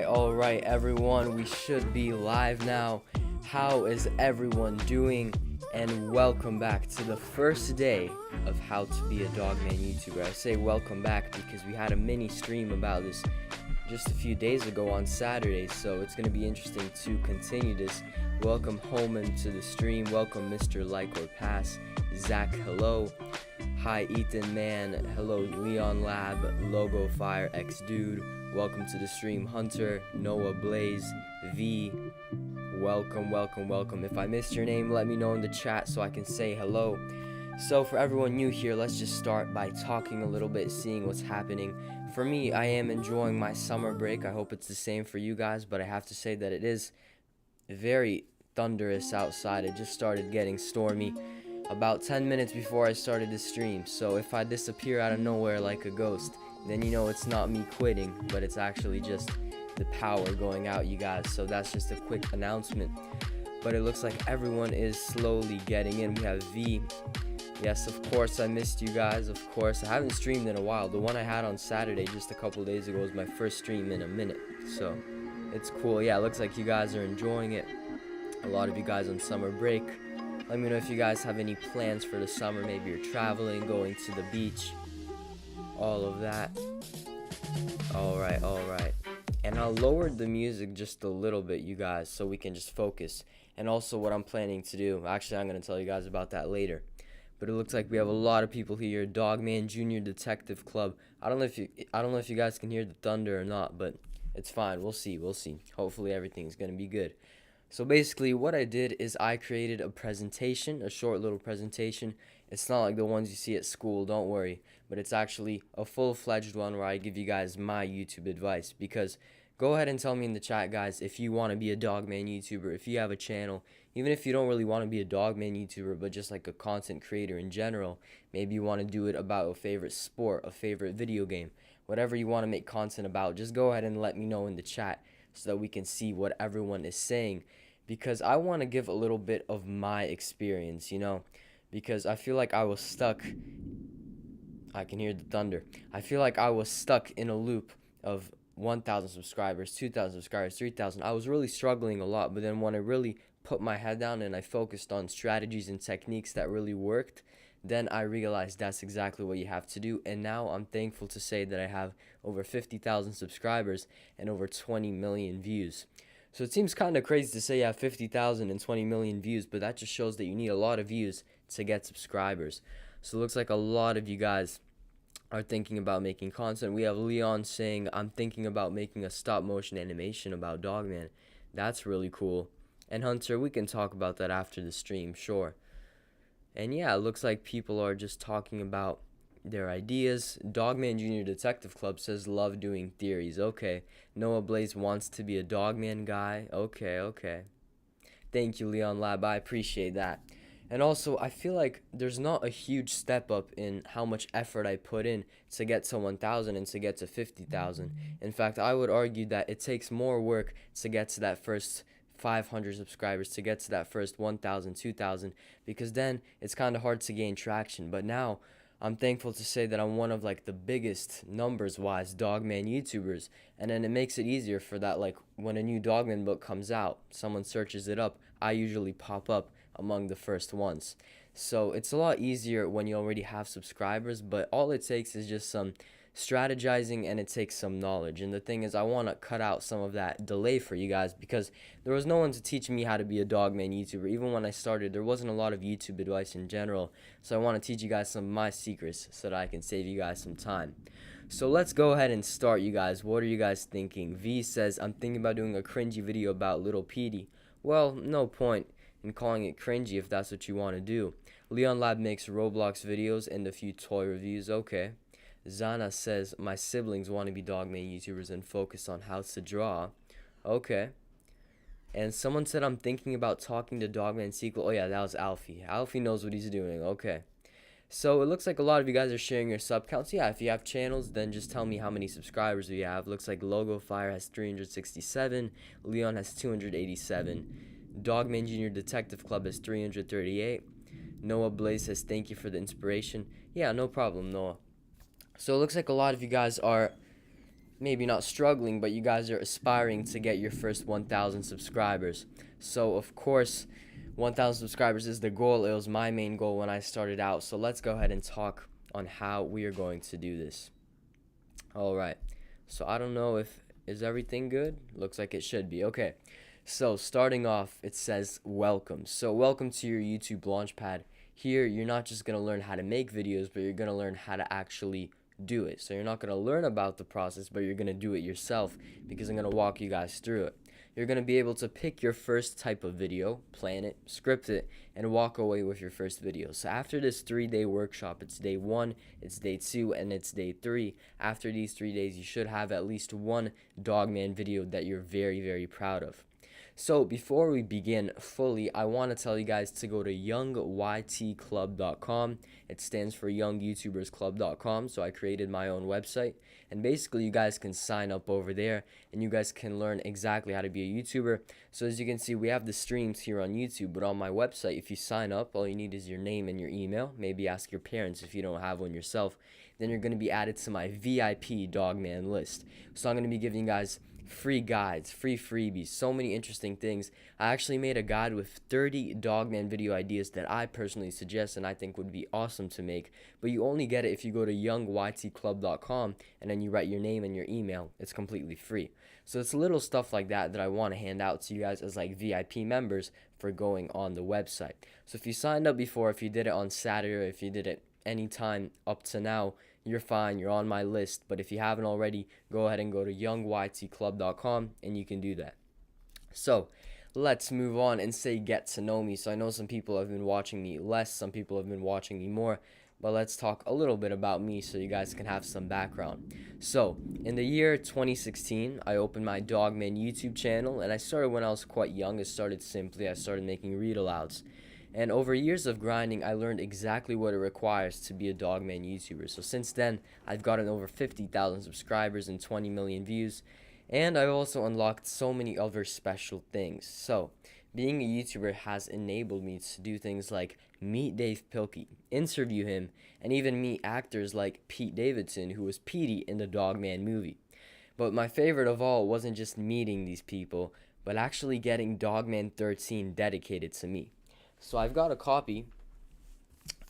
All right, everyone. We should be live now. How is everyone doing? And welcome back to the first day of How to Be a Dogman YouTuber. I say welcome back because we had a mini stream about this just a few days ago on Saturday, so it's going to be interesting to continue this. Welcome Holman to the stream. Welcome Mr. Like or Pass. Zach, hello. Hi Ethan Man. Hello Leon Lab. Logo Fire X Dude. Welcome to the stream. Hunter, Noah Blaze, V. Welcome. If I missed your name, let me know in the chat so I can say hello. So for everyone new here, let's just start by talking a little bit, seeing what's happening. For me, I am enjoying my summer break. I hope it's the same for you guys, but I have to say that it is very thunderous outside. It just started getting stormy about 10 minutes before I started the stream. So if I disappear out of nowhere like a ghost, then you know it's not me quitting, but it's actually just the power going out, you guys. So that's just a quick announcement. But it looks like everyone is slowly getting in. We have V. Yes, of course I missed you guys. Of course, I haven't streamed in a while. The one I had on Saturday just a couple days ago was my first stream in a minute. So it's cool. Yeah, it looks like you guys are enjoying it. A lot of you guys on summer break. Let me know if you guys have any plans for the summer. Maybe you're traveling, going to the beach, all of that. All right. And I lowered the music just a little bit, you guys, so we can just focus. And also what I'm planning to do, actually I'm going to tell you guys about that later. But it looks like we have a lot of people here. Dogman Junior Detective Club. I don't know if you guys can hear the thunder or not, but it's fine. We'll see. Hopefully everything's going to be good. So basically what I did is I created a presentation, a short little presentation. It's not like the ones you see at school, don't worry, but it's actually a full-fledged one where I give you guys my YouTube advice. Because go ahead and tell me in the chat, guys, if you want to be a Dogman YouTuber, if you have a channel, even if you don't really want to be a Dogman YouTuber, but just like a content creator in general, maybe you want to do it about a favorite sport, a favorite video game, whatever you want to make content about, just go ahead and let me know in the chat so that we can see what everyone is saying. Because I want to give a little bit of my experience, you know, because I feel like I was stuck. I can hear the thunder. I feel like I was stuck in a loop of 1,000 subscribers, 2,000 subscribers, 3,000. I was really struggling a lot, but then when I really put my head down and I focused on strategies and techniques that really worked, then I realized that's exactly what you have to do. And now I'm thankful to say that I have over 50,000 subscribers and over 20 million views. So it seems kind of crazy to say you have 50,000 and 20 million views, but that just shows that you need a lot of views to get subscribers. So it looks like a lot of you guys are thinking about making content. We have Leon saying, I'm thinking about making a stop motion animation about Dogman. That's really cool. And Hunter, we can talk about that after the stream, sure. And yeah, it looks like people are just talking about their ideas. Dogman Junior Detective Club says love doing theories. Okay. Noah Blaze wants to be a Dogman guy. Okay. Thank you, Leon Lab. I appreciate that. And also, I feel like there's not a huge step up in how much effort I put in to get to 1,000 and to get to 50,000. In fact, I would argue that it takes more work to get to that first 500 subscribers, to get to that first 1,000, 2,000, because then it's kind of hard to gain traction. But now, I'm thankful to say that I'm one of like the biggest numbers-wise Dogman YouTubers, and then it makes it easier for that, like when a new Dogman book comes out, someone searches it up, I usually pop up among the first ones. So it's a lot easier when you already have subscribers, but all it takes is just some strategizing and it takes some knowledge. And the thing is, I want to cut out some of that delay for you guys because there was no one to teach me how to be a Dogman YouTuber. Even when I started, there wasn't a lot of YouTube advice in general. So I want to teach you guys some of my secrets so that I can save you guys some time. So let's go ahead and start, you guys. What are you guys thinking? V says, I'm thinking about doing a cringy video about Little Petey. Well, no point in calling it cringy if that's what you want to do. Leon Lab makes Roblox videos and a few toy reviews. Okay. Zana says, my siblings want to be Dogman YouTubers and focus on how to draw. Okay. And someone said, I'm thinking about talking to Dogman sequel. Oh yeah, that was Alfie. Alfie knows what he's doing. Okay. So it looks like a lot of you guys are sharing your sub counts. Yeah, if you have channels, then just tell me how many subscribers we have. Looks like Logo Fire has 367. Leon has 287. Dogman Junior Detective Club has 338. Noah Blaze says, thank you for the inspiration. Yeah, no problem, Noah. So it looks like a lot of you guys are maybe not struggling, but you guys are aspiring to get your first 1,000 subscribers. So, of course, 1,000 subscribers is the goal. It was my main goal when I started out. So let's go ahead and talk on how we are going to do this. All right. So I don't know if, is everything good? Looks like it should be. Okay. So starting off, it says welcome. So welcome to your YouTube Launchpad. Here, you're not just going to learn how to make videos, but you're going to learn how to actually do it. So you're not going to learn about the process, but you're going to do it yourself because I'm going to walk you guys through it. You're going to be able to pick your first type of video, plan it, script it, and walk away with your first video. So after this 3-day workshop, it's day 1, it's day 2, and it's day 3. After these 3 days, you should have at least one Dogman video that you're very, very proud of. So before we begin fully, I want to tell you guys to go to youngytclub.com. It stands for youngyoutubersclub.com. So I created my own website, and basically you guys can sign up over there and you guys can learn exactly how to be a YouTuber. So as you can see, we have the streams here on YouTube, but on my website, if you sign up, all you need is your name and your email. Maybe ask your parents if you don't have one yourself. Then you're going to be added to my VIP Dogman list. So I'm going to be giving you guys free guides, free freebies, so many interesting things. I actually made a guide with 30 Dogman video ideas that I personally suggest and I think would be awesome to make, but you only get it if you go to youngytclub.com and then you write your name and your email. It's completely free. So it's little stuff like that that I want to hand out to you guys as like VIP members for going on the website. So if you signed up before, if you did it on Saturday, or if you did it anytime up to now, you're fine, you're on my list. But if you haven't already, go ahead and go to youngytclub.com and you can do that. So let's move on and say get to know me. So I know some people have been watching me less, some people have been watching me more, but let's talk a little bit about me so you guys can have some background. So in the year 2016, I opened my Dogman YouTube channel, and I started when I was quite young. It started simply, I started making read-alouds. And over years of grinding, I learned exactly what it requires to be a Dogman YouTuber. So since then, I've gotten over 50,000 subscribers and 20 million views. And I've also unlocked so many other special things. So being a YouTuber has enabled me to do things like meet Dave Pilkey, interview him, and even meet actors like Pete Davidson, who was Petey in the Dogman movie. But my favorite of all wasn't just meeting these people, but actually getting Dogman 13 dedicated to me. So I've got a copy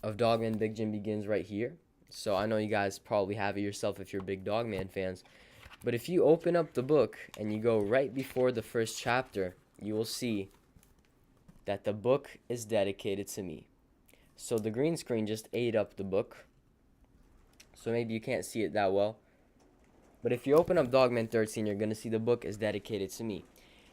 of Dogman Big Jim Begins right here. So I know you guys probably have it yourself if you're big Dogman fans. But if you open up the book and you go right before the first chapter, you will see that the book is dedicated to me. So the green screen just ate up the book. So maybe you can't see it that well. But if you open up Dogman 13, you're going to see the book is dedicated to me.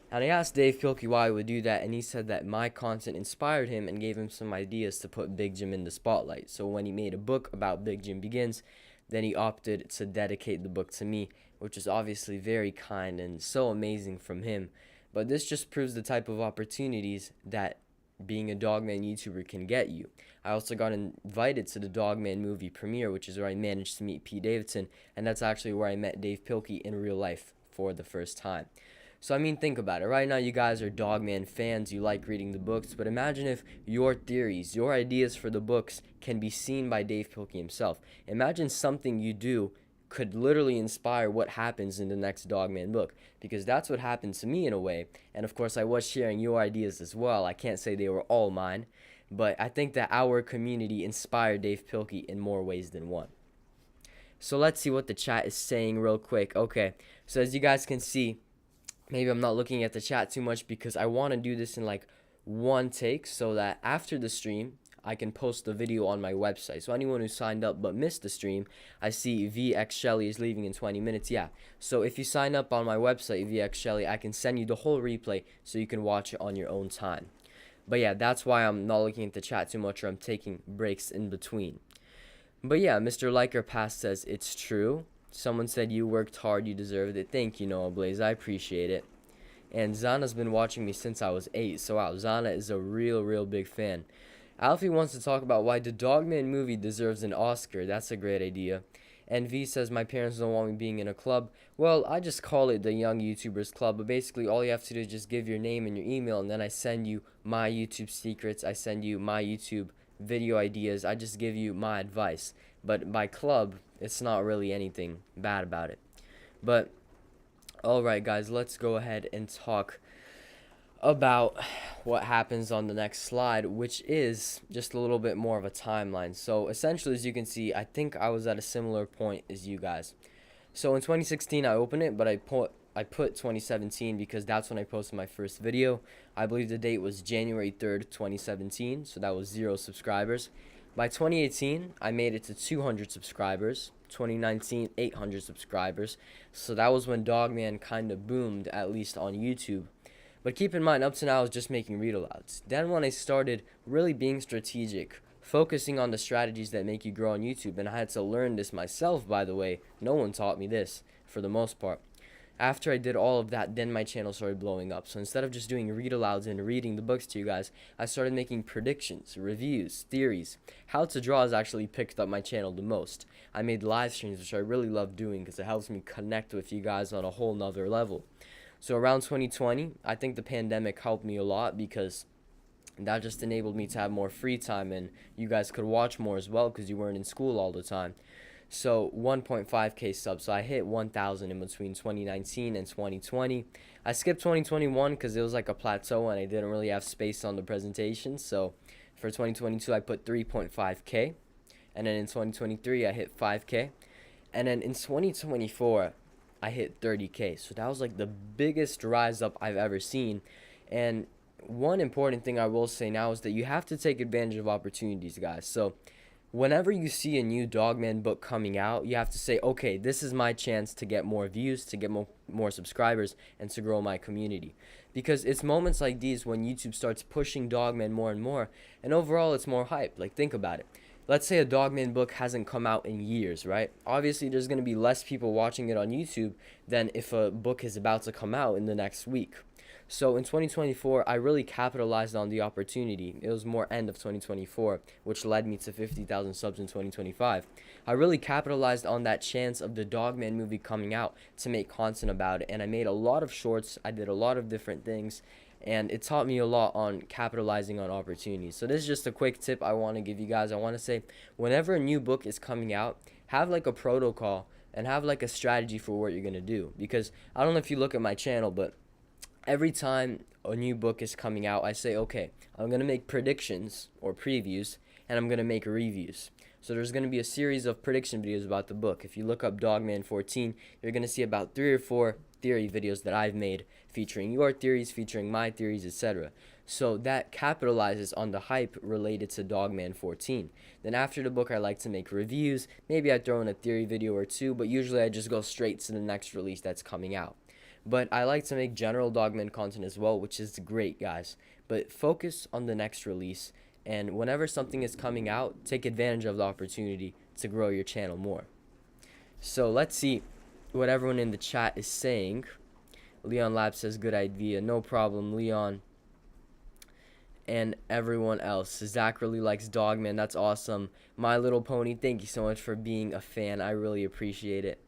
And I asked Dave Pilkey why I would do that, and he said that my content inspired him and gave him some ideas to put Big Jim in the spotlight. So when he made a book about Big Jim Begins, then he opted to dedicate the book to me, which is obviously very kind and so amazing from him. But this just proves the type of opportunities that being a Dogman YouTuber can get you. I also got invited to the Dogman movie premiere, which is where I managed to meet Pete Davidson, and that's actually where I met Dave Pilkey in real life for the first time. So I mean, think about it. Right now you guys are Dogman fans, you like reading the books, but imagine if your theories, your ideas for the books can be seen by Dave Pilkey himself. Imagine something you do could literally inspire what happens in the next Dogman book, because that's what happened to me in a way. And of course I was sharing your ideas as well. I can't say they were all mine, but I think that our community inspired Dave Pilkey in more ways than one. So let's see what the chat is saying real quick. Okay, so as you guys can see, maybe I'm not looking at the chat too much because I want to do this in like one take so that after the stream I can post the video on my website. So anyone who signed up but missed the stream, I see VX Shelly is leaving in 20 minutes. Yeah, so if you sign up on my website, VX Shelly, I can send you the whole replay so you can watch it on your own time. But yeah, that's why I'm not looking at the chat too much, or I'm taking breaks in between. But yeah, Mr. Liker Pass says it's true. Someone said you worked hard, you deserved it. Thank you, Noah Blaze. I appreciate it. And Zana's been watching me since I was 8. So wow, Zana is a real big fan. Alfie wants to talk about why the Dogman movie deserves an Oscar. That's a great idea. And V says my parents don't want me being in a club. Well, I just call it the Young YouTubers Club. But basically all you have to do is just give your name and your email, and then I send you my YouTube secrets. I send you my YouTube video ideas. I just give you my advice. But by club, it's not really anything bad about it. But alright guys, let's go ahead and talk about what happens on the next slide, which is just a little bit more of a timeline. So essentially, as you can see, I think I was at a similar point as you guys. So in 2016 I opened it, but I put 2017 because that's when I posted my first video. I believe the date was January 3rd, 2017, so that was 0 subscribers. By 2018, I made it to 200 subscribers. 2019, 800 subscribers. So that was when Dogman kind of boomed, at least on YouTube. But keep in mind, up to now I was just making read-alouds. Then when I started really being strategic, focusing on the strategies that make you grow on YouTube, and I had to learn this myself, by the way. No one taught me this, for the most part. After I did all of that, then my channel started blowing up. So instead of just doing read-alouds and reading the books to you guys, I started making predictions, reviews, theories. How to Draw has actually picked up my channel the most. I made live streams, which I really love doing because it helps me connect with you guys on a whole nother level. So around 2020, I think the pandemic helped me a lot because that just enabled me to have more free time, and you guys could watch more as well because you weren't in school all the time. So 1.5k subs, so I hit 1,000 in between 2019 and 2020. I skipped 2021 because it was like a plateau and I didn't really have space on the presentation. So for 2022 I put 3.5k, and then in 2023 I hit 5k, and then in 2024 I hit 30k. So that was like the biggest rise up I've ever seen. And one important thing I will say now is that you have to take advantage of opportunities, guys. So whenever you see a new Dogman book coming out, you have to say, okay, this is my chance to get more views, to get more subscribers, and to grow my community. Because it's moments like these when YouTube starts pushing Dogman more and more, and overall it's more hype. Like, think about it. Let's say a Dogman book hasn't come out in years, right? Obviously, there's going to be less people watching it on YouTube than if a book is about to come out in the next week. So in 2024, I really capitalized on the opportunity. It was more end of 2024, which led me to 50,000 subs in 2025. I really capitalized on that chance of the Dogman movie coming out to make content about it. And I made a lot of shorts. I did a lot of different things. And it taught me a lot on capitalizing on opportunities. So this is just a quick tip I want to give you guys. I want to say, whenever a new book is coming out, have like a protocol and have like a strategy for what you're going to do. Because I don't know if you look at my channel, but every time a new book is coming out, I say, okay, I'm going to make predictions or previews, and I'm going to make reviews. So there's going to be a series of prediction videos about the book. If you look up Dogman 14, you're going to see about 3 or 4 theory videos that I've made featuring your theories, featuring my theories, etc. So that capitalizes on the hype related to Dogman 14. Then after the book, I like to make reviews. Maybe I throw in a theory video or two, but usually I just go straight to the next release that's coming out. But I like to make general Dogman content as well, which is great, guys. But focus on the next release, and whenever something is coming out, take advantage of the opportunity to grow your channel more. So let's see what everyone in the chat is saying. Leon Lab says good idea. No problem, Leon. And everyone else. Zach really likes Dogman. That's awesome. My Little Pony, thank you so much for being a fan. I really appreciate it.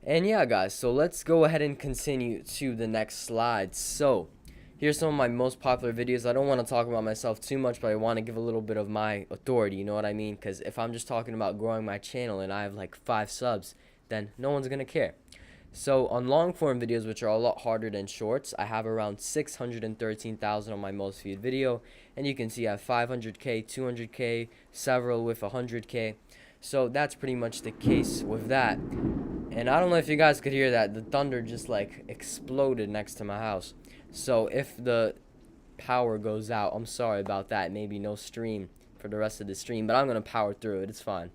And yeah, guys, so let's go ahead and continue to the next slide. So here's some of my most popular videos. I don't want to talk about myself too much, but I want to give a little bit of my authority, you know what I mean? Because if I'm just talking about growing my channel and I have like 5 subs, then no one's going to care. So on long form videos, which are a lot harder than shorts, I have around 613,000 on my most viewed video. And you can see I have 500K, 200K, several with 100K. So that's pretty much the case with that. And I don't know if you guys could hear that. The thunder just like exploded next to my house. So if the power goes out, I'm sorry about that. Maybe no stream for the rest of the stream, but I'm going to power through it. It's fine.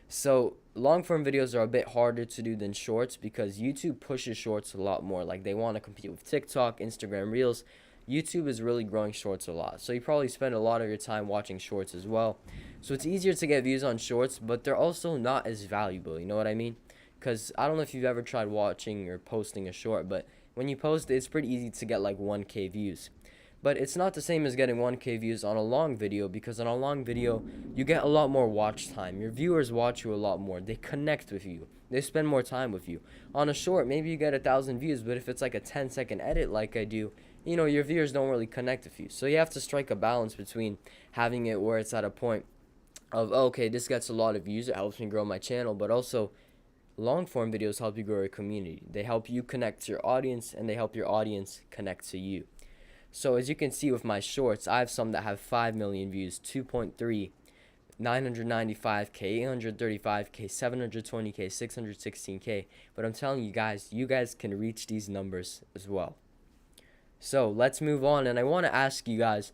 So long form videos are a bit harder to do than shorts because YouTube pushes shorts a lot more. Like they want to compete with TikTok, Instagram Reels. YouTube is really growing shorts a lot. So you probably spend a lot of your time watching shorts as well. So it's easier to get views on shorts, but they're also not as valuable. You know what I mean? Because I don't know if you've ever tried watching or posting a short, but when you post, it's pretty easy to get like 1K views. But it's not the same as getting 1K views on a long video, because on a long video, you get a lot more watch time. Your viewers watch you a lot more. They connect with you. They spend more time with you. On a short, maybe you get 1,000 views, but if it's like a 10-second edit like I do, you know, your viewers don't really connect with you. So you have to strike a balance between having it where it's at a point of, oh, okay, this gets a lot of views, it helps me grow my channel, but also long form videos help you grow your community. They help you connect to your audience, and they help your audience connect to you. So as you can see with my shorts, I have some that have 5 million views, 2.3, 995K, 835K, 720K, 616K. But I'm telling you guys can reach these numbers as well. So let's move on, and I want to ask you guys,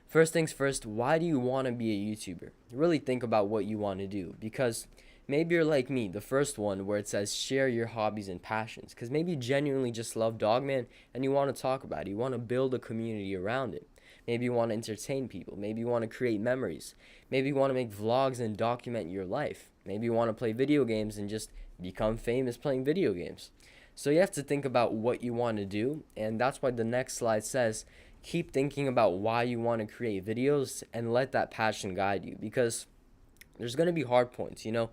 first things first, why do you want to be a YouTuber? Really think about what you want to do, because maybe you're like me, the first one where it says share your hobbies and passions, because maybe you genuinely just love Dogman and you want to talk about it. You want to build a community around it. Maybe you want to entertain people. Maybe you want to create memories. Maybe you want to make vlogs and document your life. Maybe you want to play video games and just become famous playing video games. So you have to think about what you want to do, and that's why the next slide says keep thinking about why you want to create videos and let that passion guide you, because there's going to be hard points, you know.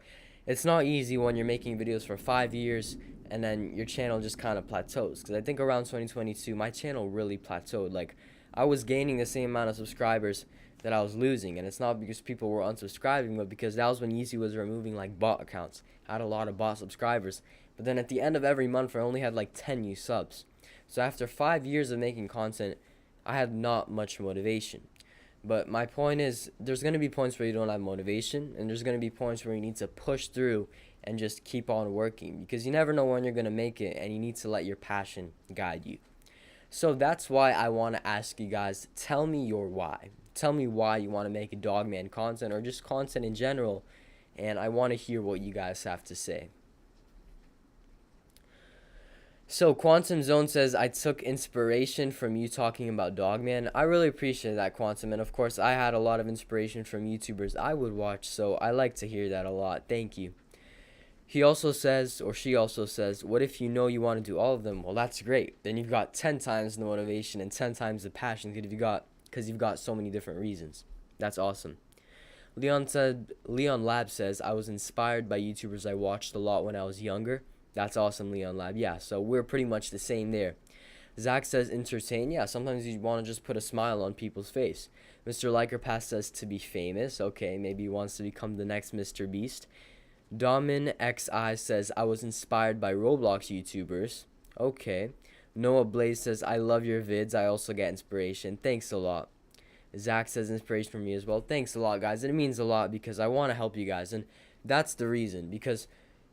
It's not easy when you're making videos for 5 years and then your channel just kind of plateaus. Because I think around 2022, my channel really plateaued. Like, I was gaining the same amount of subscribers that I was losing. And it's not because people were unsubscribing, but because that was when Yeezy was removing, like, bot accounts. I had a lot of bot subscribers. But then at the end of every month, I only had, like, 10 new subs. So after 5 years of making content, I had not much motivation. But my point is, there's going to be points where you don't have motivation, and there's going to be points where you need to push through and just keep on working, because you never know when you're going to make it, and you need to let your passion guide you. So that's why I want to ask you guys, tell me your why. Tell me why you want to make a Dogman content, or just content in general, and I want to hear what you guys have to say. So Quantum Zone says, I took inspiration from you talking about Dogman. I really appreciate that, Quantum, and of course I had a lot of inspiration from YouTubers I would watch, so I like to hear that a lot. Thank you. He also says, or she also says, what if you know you want to do all of them? Well, that's great. Then you've got 10 times the motivation and 10 times the passion because you've got so many different reasons. That's awesome. Leon Lab says, I was inspired by YouTubers I watched a lot when I was younger. That's awesome, Leon Lab. Yeah, so we're pretty much the same there. Zach says entertain. Yeah, sometimes you want to just put a smile on people's face. Mr. Liker Pass says to be famous. Okay, maybe he wants to become the next Mr. Beast. Domin XI says I was inspired by Roblox YouTubers. Okay. Noah Blaze says I love your vids. I also get inspiration. Thanks a lot. Zach says inspiration from me as well. Thanks a lot, guys. And it means a lot because I want to help you guys. And that's the reason. Because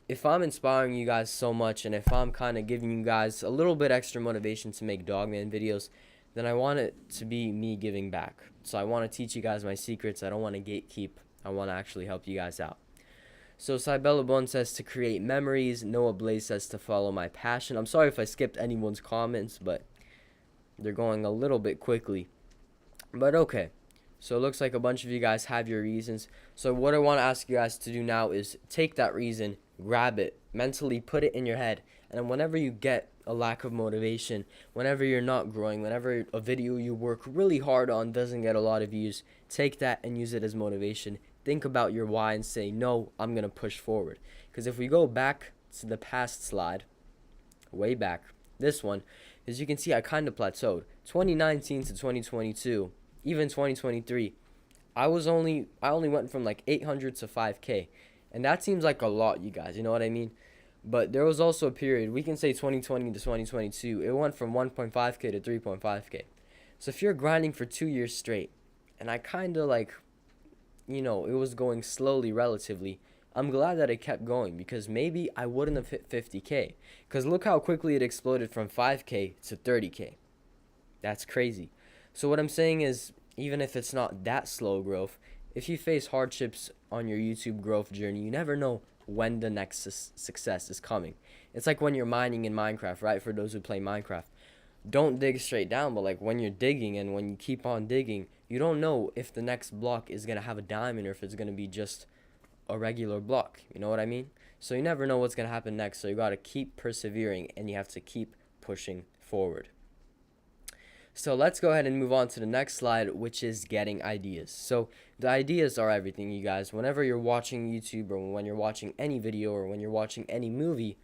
if I'm inspiring you guys so much, and if I'm kind of giving you guys a little bit extra motivation to make Dogman videos, then I want it to be me giving back. So I want to teach you guys my secrets. I don't want to gatekeep. I want to actually help you guys out. So Cybellabon says to create memories. Noah Blaze says to follow my passion. I'm sorry if I skipped anyone's comments, but they're going a little bit quickly. But okay. So it looks like a bunch of you guys have your reasons. So what I want to ask you guys to do now is take that reason, grab it, mentally put it in your head, and then whenever you get a lack of motivation, whenever you're not growing, whenever a video you work really hard on doesn't get a lot of views, take that and use it as motivation. Think about your why and say, no, I'm going to push forward. Because if we go back to the past slide, way back, this one, as you can see, I kind of plateaued. 2019 to 2022. Even 2023, I only went from like 800 to 5K, and that seems like a lot, you guys. You know what I mean? But there was also a period, we can say 2020 to 2022, it went from 1.5K to 3.5K. So if you're grinding for 2 years straight, and I kind of like, it was going slowly relatively, I'm glad that it kept going because maybe I wouldn't have hit 50K. Because look how quickly it exploded from 5K to 30K. That's crazy. So what I'm saying is, even if it's not that slow growth, if you face hardships on your YouTube growth journey, you never know when the next success is coming. It's like when you're mining in Minecraft, right? For those who play Minecraft, don't dig straight down, but like when you're digging and when you keep on digging, you don't know if the next block is going to have a diamond or if it's going to be just a regular block. You know what I mean? So you never know what's going to happen next. So you got to keep persevering and you have to keep pushing forward. So let's go ahead and move on to the next slide, which is getting ideas. So the ideas are everything, you guys. Whenever you're watching YouTube or when you're watching any video or when you're watching any movie,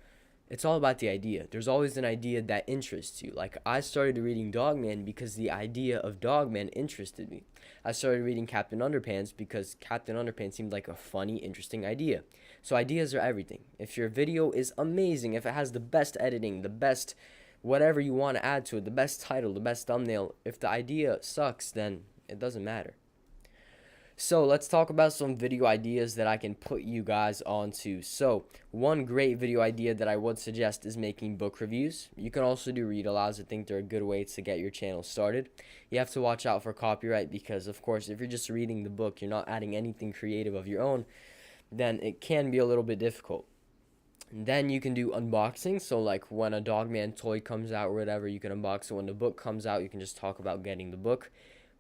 it's all about the idea. There's always an idea that interests you. Like I started reading Dogman because the idea of Dogman interested me. I started reading Captain Underpants because Captain Underpants seemed like a funny, interesting idea. So ideas are everything. If your video is amazing, if it has the best editing, the best whatever you want to add to it, the best title, the best thumbnail, if the idea sucks, then it doesn't matter. So let's talk about some video ideas that I can put you guys onto. So one great video idea that I would suggest is making book reviews. You can also do read alouds. I think they're a good way to get your channel started. You have to watch out for copyright because, of course, if you're just reading the book, you're not adding anything creative of your own, then it can be a little bit difficult. And then you can do unboxing. So like when a Dogman toy comes out or whatever, you can unbox it. When the book comes out, you can just talk about getting the book.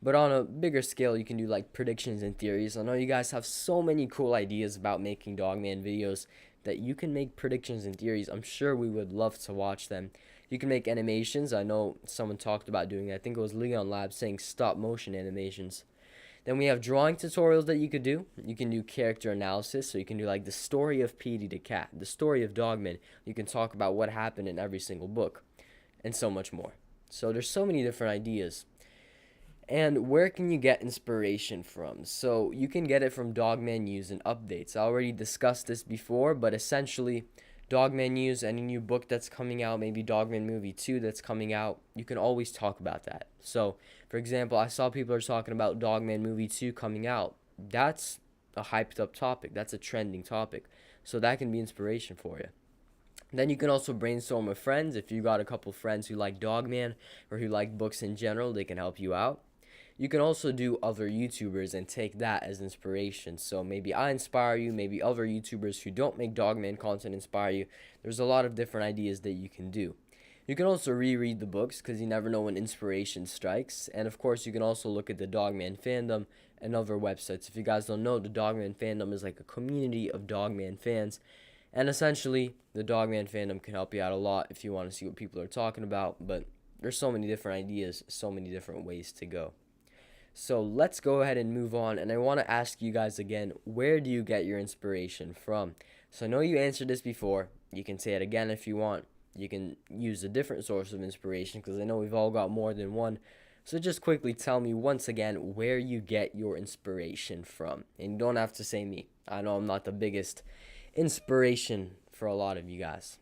But on a bigger scale, you can do like predictions and theories. I know you guys have so many cool ideas about making Dogman videos that you can make predictions and theories. I'm sure we would love to watch them. You can make animations. I know someone talked about doing it. I think it was Leon Lab saying stop motion animations. Then we have drawing tutorials that you could do. You can do character analysis. So you can do like the story of Petey the cat, the story of Dogman. You can talk about what happened in every single book and so much more. So there's so many different ideas. And where can you get inspiration from? So you can get it from Dogman news and updates. I already discussed this before, but essentially Dogman news, any new book that's coming out, maybe Dogman movie 2 that's coming out, you can always talk about that. So, for example, I saw people are talking about Dogman movie 2 coming out. That's a hyped up topic. That's a trending topic. So that can be inspiration for you. Then you can also brainstorm with friends. If you got a couple friends who like Dogman or who like books in general, they can help you out. You can also do other YouTubers and take that as inspiration. So maybe I inspire you, maybe other YouTubers who don't make Dogman content inspire you. There's a lot of different ideas that you can do. You can also reread the books because you never know when inspiration strikes. And of course, you can also look at the Dogman fandom and other websites. If you guys don't know, the Dogman fandom is like a community of Dogman fans. And essentially, the Dogman fandom can help you out a lot if you want to see what people are talking about. But there's so many different ideas, so many different ways to go. So let's go ahead and move on, and I want to ask you guys again, where do you get your inspiration from? So I know you answered this before. You can say it again if you want. You can use a different source of inspiration because I know we've all got more than one. So just quickly tell me once again where you get your inspiration from. And you don't have to say me. I know I'm not the biggest inspiration for a lot of you guys.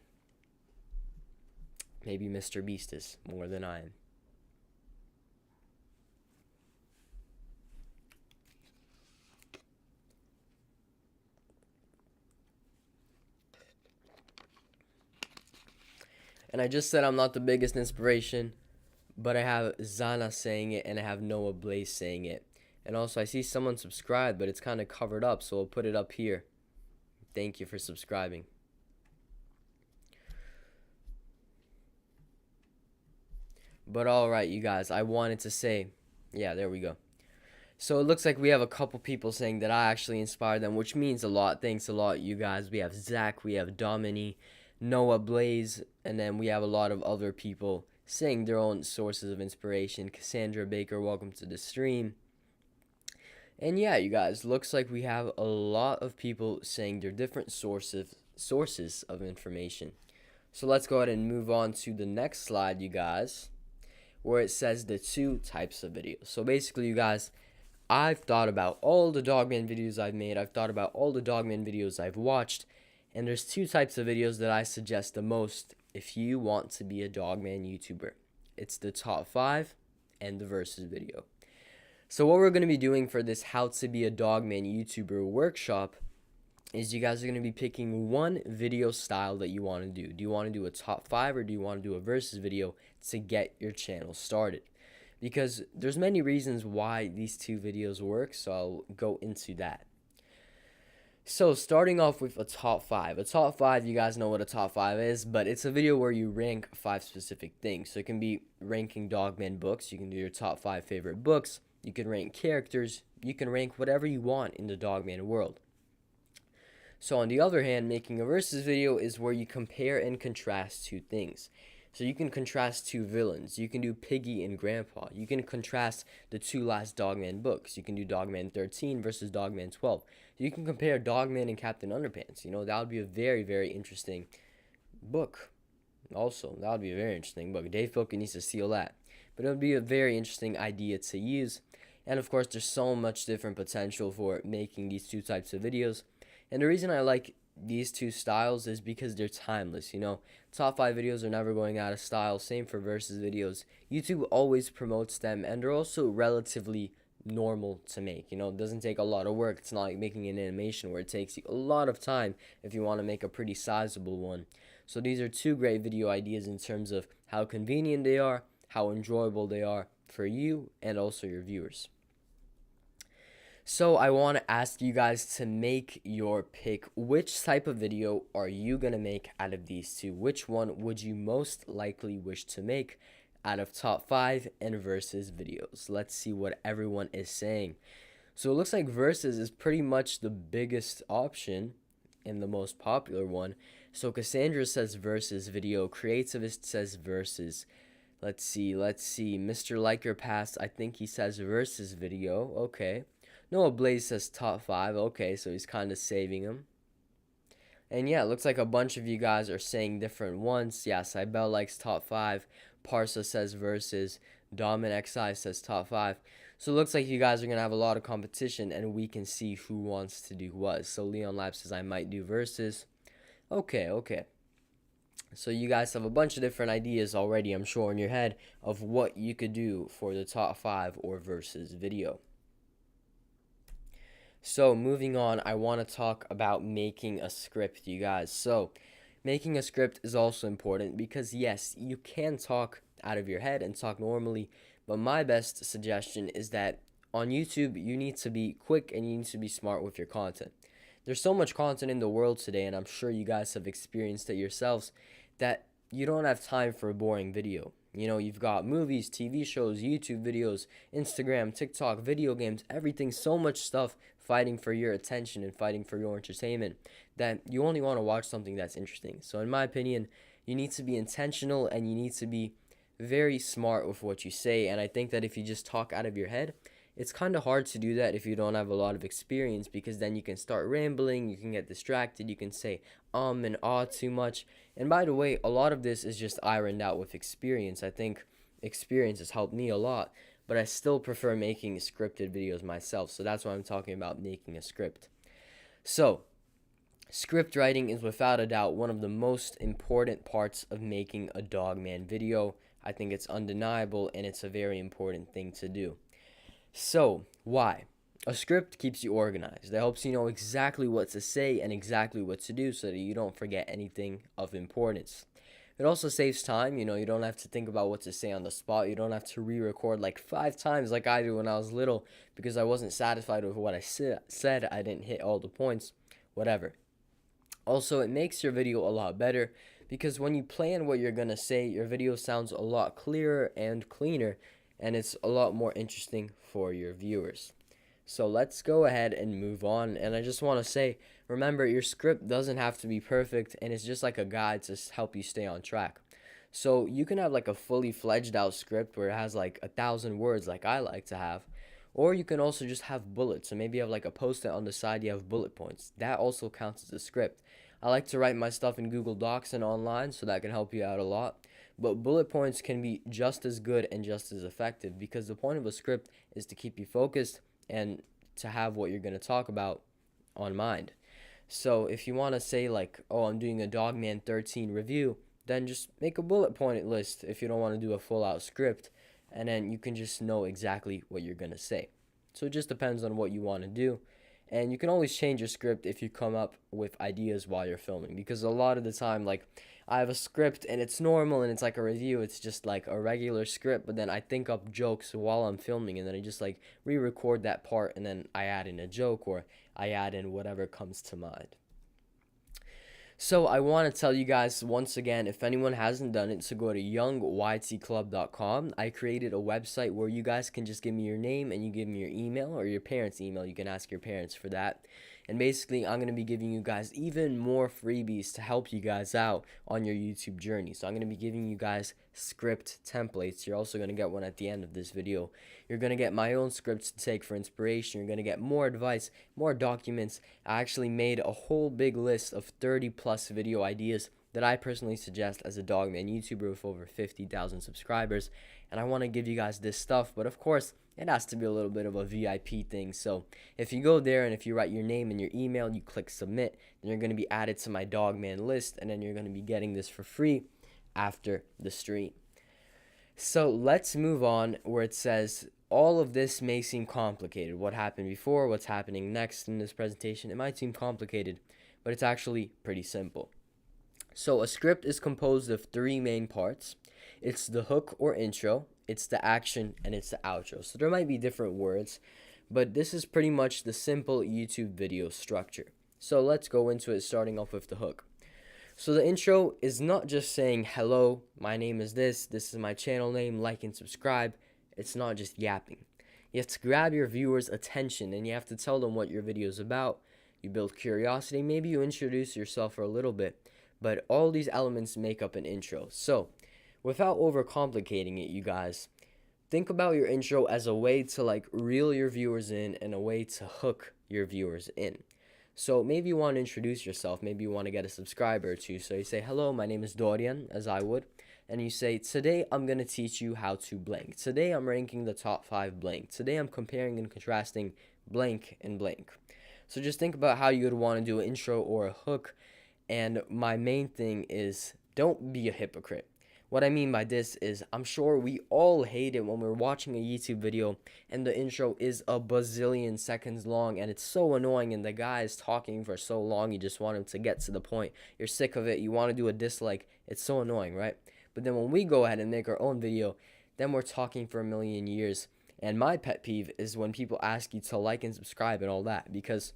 Maybe Mr. Beast is more than I am. And I just said I'm not the biggest inspiration, but I have Zana saying it and I have Noah Blaze saying it. And also I see someone subscribed, but it's kind of covered up, so I'll put it up here. Thank you for subscribing. But alright, you guys, I wanted to say, yeah, there we go. So it looks like we have a couple people saying that I actually inspired them, which means a lot. Thanks a lot, you guys. We have Zach, we have Domini, Noah Blaze, and then we have a lot of other people saying their own sources of inspiration. Cassandra Baker, welcome to the stream. And yeah, you guys, looks like we have a lot of people saying their different sources of information. So let's go ahead and move on to the next slide, you guys, where it says the 2 types of videos. So basically, you guys, I've thought about all the Dogman videos I've made. I've thought about all the Dogman videos I've watched. And there's 2 types of videos that I suggest the most if you want to be a Dogman YouTuber. It's the top 5 and the versus video. So what we're going to be doing for this How to Be a Dogman YouTuber workshop is you guys are going to be picking one video style that you want to do. Do you want to do a top 5 or do you want to do a versus video to get your channel started? Because there's many reasons why these 2 videos work, so I'll go into that. So starting off with a top 5. A top 5, you guys know what a top 5 is, but it's a video where you rank 5 specific things. So it can be ranking Dogman books. You can do your top 5 favorite books. You can rank characters. You can rank whatever you want in the Dogman world. So on the other hand, making a versus video is where you compare and contrast 2 things. So you can contrast 2 villains. You can do Piggy and Grandpa. You can contrast the 2 last Dogman books. You can do Dogman 13 versus Dogman 12. You can compare Dogman and Captain Underpants. You know, that would be a very, very interesting book. Also, that would be a very interesting book. Dave Filkin needs to steal that. But it would be a very interesting idea to use. And of course, there's so much different potential for making these 2 types of videos. And the reason I like these 2 styles is because they're timeless. You know, top 5 videos are never going out of style. Same for versus videos. YouTube always promotes them, and they're also relatively normal to make. You know, it doesn't take a lot of work. It's not like making an animation where it takes you a lot of time if you want to make a pretty sizable one. So these are 2 great video ideas in terms of how convenient they are, how enjoyable they are for you and also your viewers. So I want to ask you guys to make your pick. Which type of video are you going to make out of these 2? Which one would you most likely wish to make out of top 5 and versus videos? Let's see what everyone is saying. So it looks like versus is pretty much the biggest option and the most popular one. So Cassandra says versus video. Creativist says versus. Let's see. Mr. Like Your Past, I think he says versus video. Okay. Noah Blaze says top 5. Okay, so he's kind of saving him. And yeah, it looks like a bunch of you guys are saying different ones. Yeah, Cybel likes top 5. Parsa says versus. Domin XI says top 5. So it looks like you guys are going to have a lot of competition, and we can see who wants to do what. So Leon Lab says I might do versus. Okay. So you guys have a bunch of different ideas already, I'm sure, in your head of what you could do for the top 5 or versus video. So moving on, I want to talk about making a script, you guys. So making a script is also important because, yes, you can talk out of your head and talk normally, but my best suggestion is that on YouTube, you need to be quick and you need to be smart with your content. There's so much content in the world today, and I'm sure you guys have experienced it yourselves, that you don't have time for a boring video. You know, you've got movies, TV shows, YouTube videos, Instagram, TikTok, video games, everything, so much stuff fighting for your attention and fighting for your entertainment that you only want to watch something that's interesting. So in my opinion, you need to be intentional and you need to be very smart with what you say. And I think that if you just talk out of your head, it's kind of hard to do that if you don't have a lot of experience, because then you can start rambling, you can get distracted, you can say and ah too much. And by the way, a lot of this is just ironed out with experience. I think experience has helped me a lot, but I still prefer making scripted videos myself. So that's why I'm talking about making a script. So script writing is without a doubt one of the most important parts of making a Dogman video. I think it's undeniable, and it's a very important thing to do. So, why? A script keeps you organized. It helps you know exactly what to say and exactly what to do so that you don't forget anything of importance. It also saves time. You know, you don't have to think about what to say on the spot. You don't have to re-record like 5 times like I did when I was little because I wasn't satisfied with what I said. I didn't hit all the points. Whatever. Also, it makes your video a lot better because when you plan what you're gonna say, your video sounds a lot clearer and cleaner, and it's a lot more interesting for your viewers. So let's go ahead and move on. And I just want to say, remember, your script doesn't have to be perfect, and it's just like a guide to help you stay on track. So you can have like a fully fledged out script where it has like 1,000 words, like I like to have, or you can also just have bullets. So maybe you have like a post-it on the side, you have bullet points. That also counts as a script. I like to write my stuff in Google Docs and online, so that can help you out a lot. But bullet points can be just as good and just as effective because the point of a script is to keep you focused and to have what you're going to talk about on mind. So if you want to say like, oh, I'm doing a Dogman 13 review, then just make a bullet point list if you don't want to do a full out script, and then you can just know exactly what you're going to say. So it just depends on what you want to do. And you can always change your script if you come up with ideas while you're filming, because a lot of the time, like, I have a script and it's normal and it's like a review, it's just like a regular script, but then I think up jokes while I'm filming, and then I just like re-record that part, and then I add in a joke, or I add in whatever comes to mind. So I want to tell you guys once again, if anyone hasn't done it, to go to youngytclub.com. I created a website where you guys can just give me your name and you give me your email, or your parents' email. You can ask your parents for that. And basically, I'm going to be giving you guys even more freebies to help you guys out on your YouTube journey. So I'm going to be giving you guys script templates. You're also going to get one at the end of this video. You're going to get my own scripts to take for inspiration. You're going to get more advice, more documents. I actually made a whole big list of 30 plus video ideas that I personally suggest as a Dogman YouTuber with over 50,000 subscribers. And I want to give you guys this stuff, but of course, it has to be a little bit of a VIP thing. So if you go there and if you write your name and your email, you click submit, then you're going to be added to my Dogman list, and then you're going to be getting this for free after the stream. So let's move on, where it says all of this may seem complicated. What happened before, what's happening next in this presentation, it might seem complicated, but it's actually pretty simple. So a script is composed of 3 main parts. It's the hook or intro, it's the action, and it's the outro. So there might be different words, but this is pretty much the simple YouTube video structure. So let's go into it, starting off with the hook. So the intro is not just saying, hello, my name is this is my channel name, like and subscribe. It's not just yapping. You have to grab your viewers' attention, and you have to tell them what your video is about. You build curiosity, maybe you introduce yourself for a little bit, but all these elements make up an intro. So without overcomplicating it, you guys, think about your intro as a way to like reel your viewers in and a way to hook your viewers in. So maybe you want to introduce yourself, maybe you want to get a subscriber or two. So you say, hello, my name is Dorian, as I would, and you say, today I'm going to teach you how to blank. Today I'm ranking the top 5 blank. Today I'm comparing and contrasting blank and blank. So just think about how you would want to do an intro or a hook. And my main thing is, don't be a hypocrite. What I mean by this is, I'm sure we all hate it when we're watching a YouTube video and the intro is a bazillion seconds long and it's so annoying and the guy is talking for so long, you just want him to get to the point. You're sick of it, you want to do a dislike. It's so annoying, right? But then when we go ahead and make our own video, then we're talking for a million years. And my pet peeve is when people ask you to like and subscribe and all that, because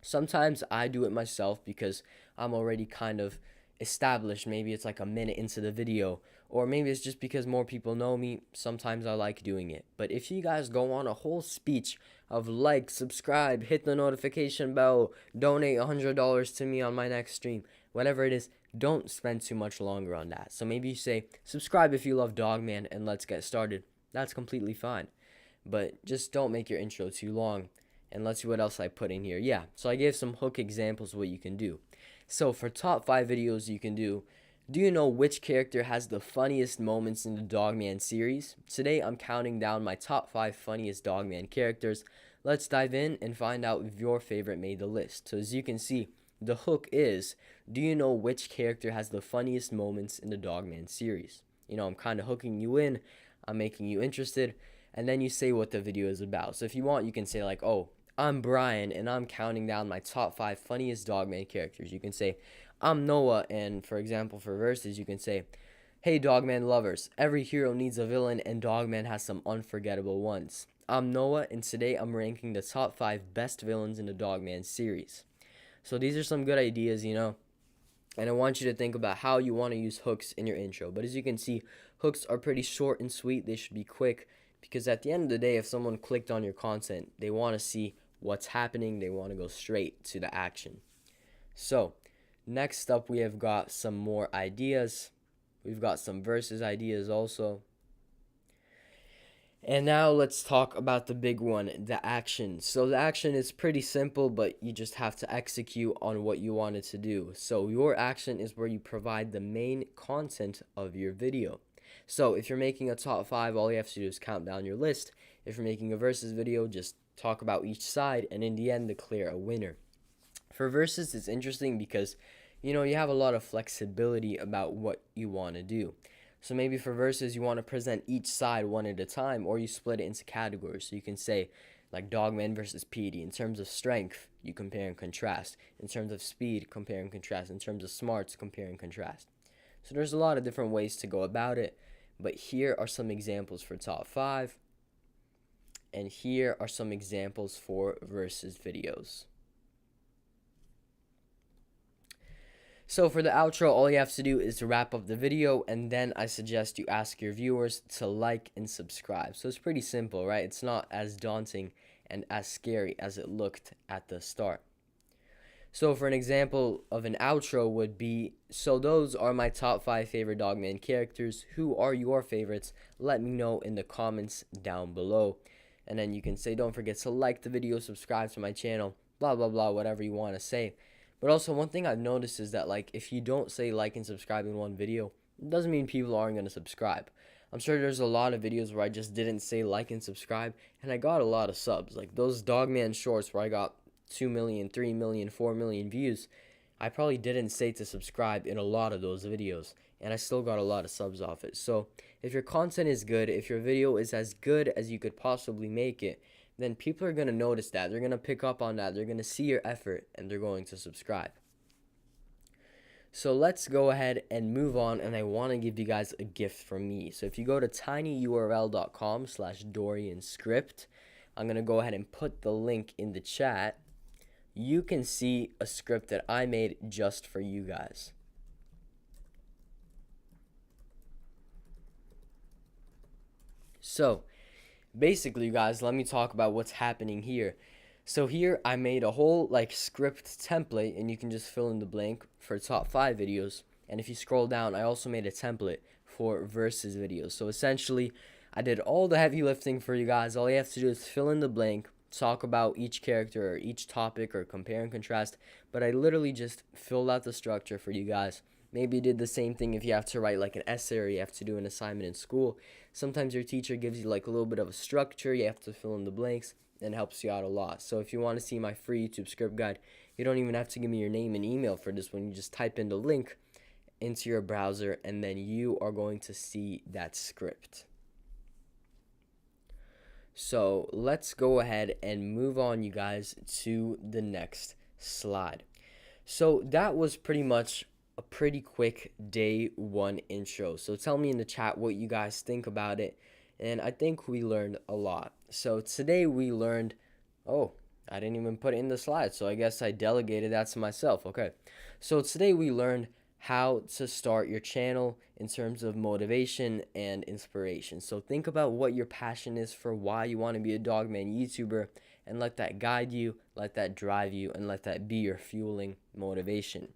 sometimes I do it myself because I'm already kind of established. Maybe it's like a minute into the video, or maybe it's just because more people know me. Sometimes I like doing it. But if you guys go on a whole speech of like, subscribe, hit the notification bell, donate $100 to me on my next stream, whatever it is, don't spend too much longer on that. So maybe you say, subscribe if you love Dogman and let's get started. That's completely fine. But just don't make your intro too long. And let's see what else I put in here. Yeah, so I gave some hook examples of what you can do. So for top 5 videos you can do you know which character has the funniest moments in the Dogman series? Today I'm counting down my top 5 funniest Dogman characters. Let's dive in and find out if your favorite made the list. So as you can see, the hook is, do you know which character has the funniest moments in the Dogman series? You know, I'm kind of hooking you in, I'm making you interested, and then you say what the video is about. So if you want, you can say like, oh, I'm Brian, and I'm counting down my top 5 funniest Dogman characters. You can say, I'm Noah, and for example, for verses, you can say, hey Dogman lovers, every hero needs a villain, and Dogman has some unforgettable ones. I'm Noah, and today I'm ranking the top 5 best villains in the Dogman series. So these are some good ideas, and I want you to think about how you want to use hooks in your intro. But as you can see, hooks are pretty short and sweet. They should be quick, because at the end of the day, if someone clicked on your content, they want to see what's happening. They want to go straight to the action. So next up, we have got some more ideas. We've got some versus ideas also. And now let's talk about the big one, the action. So the action is pretty simple, but you just have to execute on what you wanted to do. So your action is where you provide the main content of your video. So if you're making a top 5, all you have to do is count down your list. If you're making a versus video, just talk about each side, and in the end, declare a winner. For versus, it's interesting because, you have a lot of flexibility about what you want to do. So maybe for versus, you want to present each side one at a time, or you split it into categories. So you can say, like Dogman versus Petey. In terms of strength, you compare and contrast. In terms of speed, compare and contrast. In terms of smarts, compare and contrast. So there's a lot of different ways to go about it. But here are some examples for top 5. And here are some examples for versus videos. So for the outro, all you have to do is to wrap up the video, and then I suggest you ask your viewers to like and subscribe. So it's pretty simple, right? It's not as daunting and as scary as it looked at the start. So for an example of an outro would be, so those are my top 5 favorite Dogman characters. Who are your favorites? Let me know in the comments down below. And then you can say, don't forget to like the video, subscribe to my channel, blah, blah, blah, whatever you want to say. But also, one thing I've noticed is that, like, if you don't say like and subscribe in one video, it doesn't mean people aren't going to subscribe. I'm sure there's a lot of videos where I just didn't say like and subscribe, and I got a lot of subs. Like those Dogman shorts where I got 2 million, 3 million, 4 million views, I probably didn't say to subscribe in a lot of those videos, and I still got a lot of subs off it. So if your content is good, if your video is as good as you could possibly make it, then people are going to notice that. They're going to pick up on that. They're going to see your effort, and they're going to subscribe. So let's go ahead and move on, and I want to give you guys a gift from me. So if you go to tinyurl.com/DORIAN'S, I'm going to go ahead and put the link in the chat. You can see a script that I made just for you guys. So basically, you guys, let me talk about what's happening here. So here I made a whole script template, and you can just fill in the blank for top 5 videos. And if you scroll down, I also made a template for versus videos. So essentially, I did all the heavy lifting for you guys. All you have to do is fill in the blank, talk about each character or each topic or compare and contrast. But I literally just filled out the structure for you guys. Maybe you did the same thing if you have to write an essay or you have to do an assignment in school. Sometimes your teacher gives you a little bit of a structure. You have to fill in the blanks, and helps you out a lot. So if you want to see my free YouTube script guide, you don't even have to give me your name and email for this one. You just type in the link into your browser, and then you are going to see that script. So let's go ahead and move on, you guys, to the next slide. So that was pretty much a pretty quick day 1 intro. So tell me in the chat what you guys think about it. And I think we learned a lot. So today we learned, oh, I didn't even put it in the slide, so I guess I delegated that to myself. Okay, so today we learned how to start your channel in terms of motivation and inspiration. So think about what your passion is for, why you want to be a Dogman YouTuber, and let that guide you, let that drive you, and let that be your fueling motivation.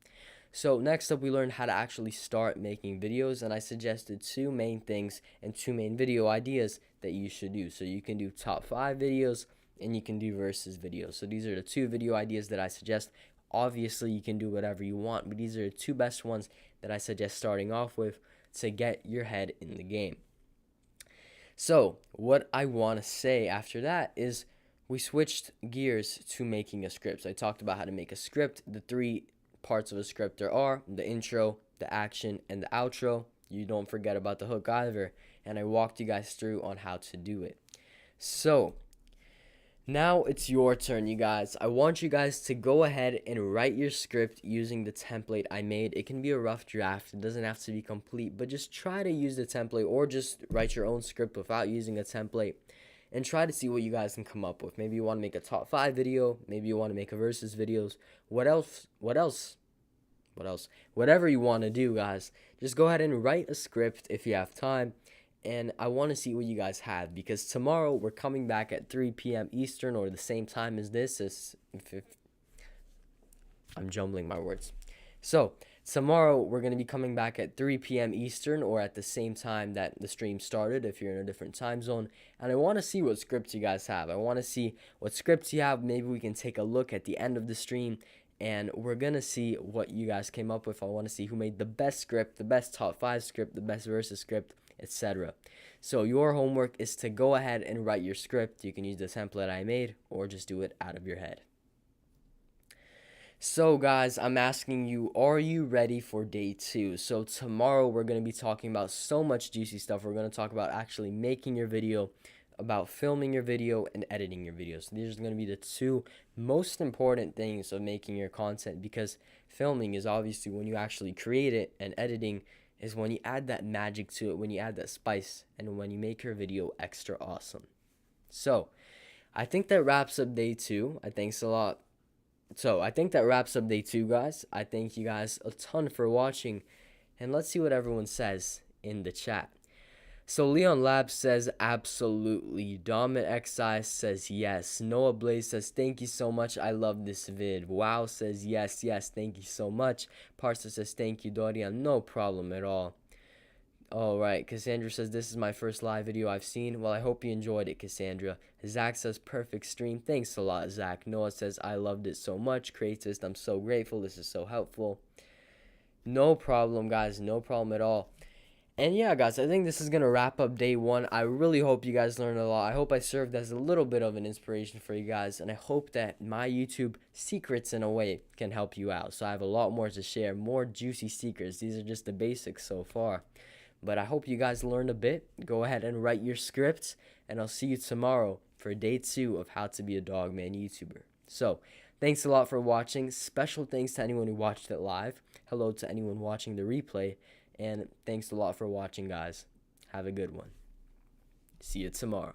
So next up, we learned how to actually start making videos, and I suggested 2 main things and 2 main video ideas that you should do. So you can do top 5 videos, and you can do versus videos. So these are the 2 video ideas that I suggest. Obviously, you can do whatever you want, but these are the 2 best ones that I suggest starting off with to get your head in the game. So what I want to say after that is we switched gears to making a script. So I talked about how to make a script. The 3 parts of a script there are the intro, the action, and the outro. You don't forget about the hook either, and I walked you guys through on how to do it. So now it's your turn, you guys. I want you guys to go ahead and write your script using the template I made. It can be a rough draft. It doesn't have to be complete, but just try to use the template, or just write your own script without using a template. and try to see what you guys can come up with. Maybe you want to make a top 5 video, maybe you want to make a versus videos. Whatever you want to do, guys, just go ahead and write a script if you have time. And I want to see what you guys have, because tomorrow we're coming back at 3 p.m. Eastern, or the same time as this. I'm jumbling my words. So tomorrow we're going to be coming back at 3 p.m. Eastern, or at the same time that the stream started if you're in a different time zone. And I want to see what scripts you guys have. I want to see what scripts you have. Maybe we can take a look at the end of the stream, and we're going to see what you guys came up with. I want to see who made the best script, the best top 5 script, the best versus script, etc. So your homework is to go ahead and write your script. You can use the template I made, or just do it out of your head. So guys, I'm asking you, are you ready for day 2? So tomorrow we're going to be talking about so much juicy stuff. We're going to talk about actually making your video, about filming your video, and editing your video. So these are going to be the 2 most important things of making your content, because filming is obviously when you actually create it, and editing is when you add that magic to it, when you add that spice, and when you make your video extra awesome. So I think that wraps up day 2. I think that wraps up day 2, guys. I thank you guys a ton for watching, and let's see what everyone says in the chat. So Leon Labs says absolutely. Domit XI says yes. Noah Blaze says thank you so much. I love this vid. Wow says yes. Thank you so much. Parsa says thank you, Dorian. No problem at all. Alright, Cassandra says this is my first live video I've seen. Well, I hope you enjoyed it, Cassandra. Zach says perfect stream. Thanks a lot, Zach. Noah says I loved it so much. Creatist, I'm so grateful. This is so helpful. No problem, guys. No problem at all. And yeah, guys, I think this is going to wrap up day 1. I really hope you guys learned a lot. I hope I served as a little bit of an inspiration for you guys. And I hope that my YouTube secrets, in a way, can help you out. So I have a lot more to share. More juicy secrets. These are just the basics so far. But I hope you guys learned a bit. Go ahead and write your scripts. And I'll see you tomorrow for day 2 of How to Be a Dogman YouTuber. So, thanks a lot for watching. Special thanks to anyone who watched it live. Hello to anyone watching the replay. And thanks a lot for watching, guys. Have a good one. See you tomorrow.